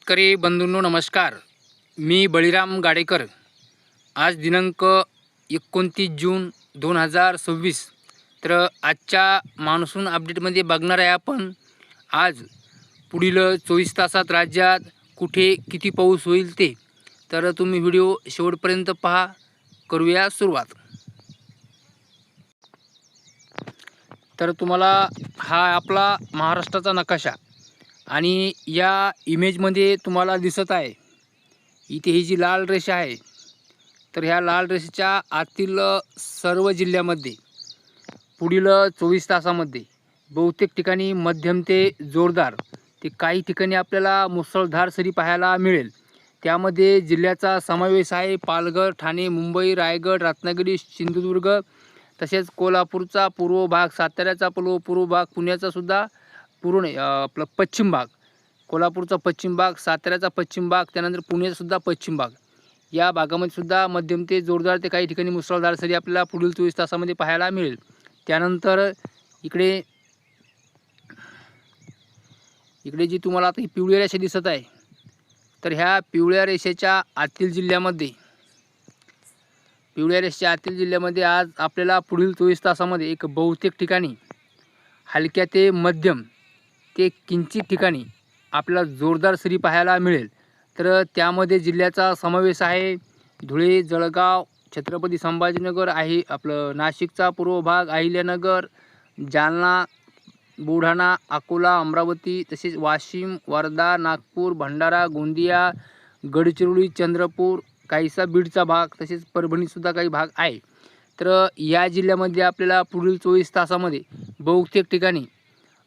शेतकरी बंधूंनो नमस्कार. मी बळीराम गाडेकर. आज दिनांक 29 जून 2026. तर आजच्या मान्सून अपडेटमध्ये बघणार आहे आपण. आज पुढील 24 तासात राज्यात कुठे किती पाऊस होईल ते. तर तुम्ही व्हिडिओ शेवटपर्यंत पहा. करूया सुरुवात. तर तुम्हाला हा आपला महाराष्ट्राचा नकाशा आणि या इमेजमध्ये तुम्हाला दिसत आहे इथे ही जी लाल रेषा आहे, तर ह्या लाल रेषेच्या आतील सर्व जिल्ह्यामध्ये पुढील 24 तासामध्ये बहुतेक ठिकाणी मध्यम ते जोरदार ते काही ठिकाणी आपल्याला मुसळधार सरी पाहायला मिळेल. त्यामध्ये जिल्ह्याचा समावेश आहे पालघर, ठाणे, मुंबई, रायगड, रत्नागिरी, सिंधुदुर्ग, तसेच कोल्हापूरचा पूर्व भाग, साताऱ्याचा पूर्व भाग, पुण्याचा सुद्धा आपलं पश्चिम भाग, कोल्हापूरचा पश्चिम भाग, साताऱ्याचा पश्चिम भाग, त्यानंतर पुण्याचा सुद्धा पश्चिम भाग. या भागामध्ये सुद्धा मध्यम ते जोरदार ते काही ठिकाणी मुसळधार सरी आपल्याला पुढील 24 तासामध्ये पाहायला मिळेल. त्यानंतर इकडे जी तुम्हाला आता ही पिवळी रेषा दिसत आहे, तर ह्या पिवळ्या रेषेच्या आतील जिल्ह्यामध्ये आज आपल्याला पुढील 24 तासामध्ये एक बहुतेक ठिकाणी हलक्या ते मध्यम ते किंचित ठिकाणी आपल्याला जोरदार सरी पाहायला मिळेल. तर त्यामध्ये जिल्ह्याचा समावेश आहे धुळे, जळगाव, छत्रपती संभाजीनगर आहे, आपलं नाशिकचा पूर्व भाग, अहिल्यानगर, जालना, बुलढाणा, अकोला, अमरावती, तसेच वाशिम, वर्धा, नागपूर, भंडारा, गोंदिया, गडचिरोली, चंद्रपूर, काहीसा बीडचा भाग, तसेच परभणीसुद्धा काही भाग आहे. तर या जिल्ह्यामध्ये आपल्याला पुढील 24 तासामध्ये बहुतेक ठिकाणी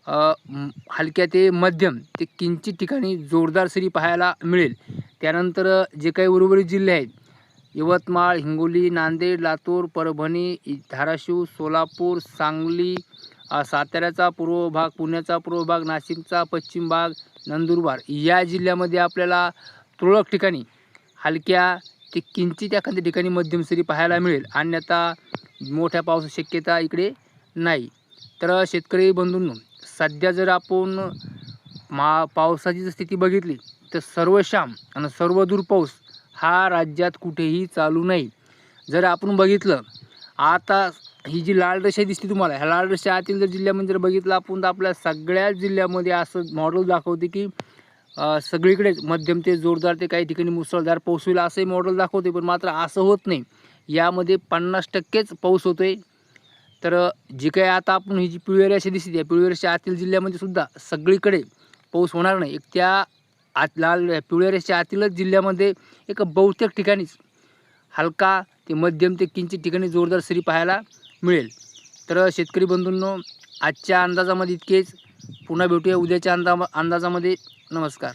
हलक्या ते मध्यम ते किंचित ठिकाणी जोरदार सरी पाहायला मिळेल. त्यानंतर जे काही उर्वरित जिल्हे आहेत, यवतमाळ, हिंगोली, नांदेड, लातूर, परभणी, धाराशिव, सोलापूर, सांगली, साताऱ्याचा पूर्व भाग, पुण्याचा पूर्व भाग, नाशिकचा पश्चिम भाग, नंदुरबार या जिल्ह्यामध्ये आपल्याला तुरळक ठिकाणी हलक्या ते किंचित एखाद्या ठिकाणी मध्यम सरी पाहायला मिळेल. अन्यथा मोठ्या पावसाची शक्यता इकडे नाही. तर शेतकरी बंधूंनो, सध्या जर आपण पावसाची जर स्थिती बघितली तर सर्वशाम आणि सर्वदूर पाऊस हा राज्यात कुठेही चालू नाही. जर आपण बघितलं, आता ही जी लाल रेषा दिसते तुम्हाला, ह्या लाल रेषा आतील जर जिल्ह्यामध्ये जर बघितलं आपण, तर आपल्या सगळ्याच जिल्ह्यामध्ये असं मॉडेल दाखवते की सगळीकडेच मध्यम ते जोरदार ते काही ठिकाणी मुसळधार पाऊस होईल असंही मॉडेल दाखवते. पण मात्र असं होत नाही. यामध्ये 50%च पाऊस होतोय. तर जी काही आता आपण ही जी पिवळी रेषा दिसते, त्या पिवळी रेषा आतील जिल्ह्यामध्ये सुद्धा सगळीकडे पाऊस होणार नाही. एक त्या पिवळ्या रेषा आतीलच जिल्ह्यामध्ये एक बहुतेक ठिकाणीच हलका ते मध्यम ते किंचित ठिकाणी जोरदार सरी पाहायला मिळेल. तर शेतकरी बंधूंनो, आजच्या अंदाजामध्ये इतकेच. पुन्हा भेटूया उद्याच्या अंदाजामध्ये. नमस्कार.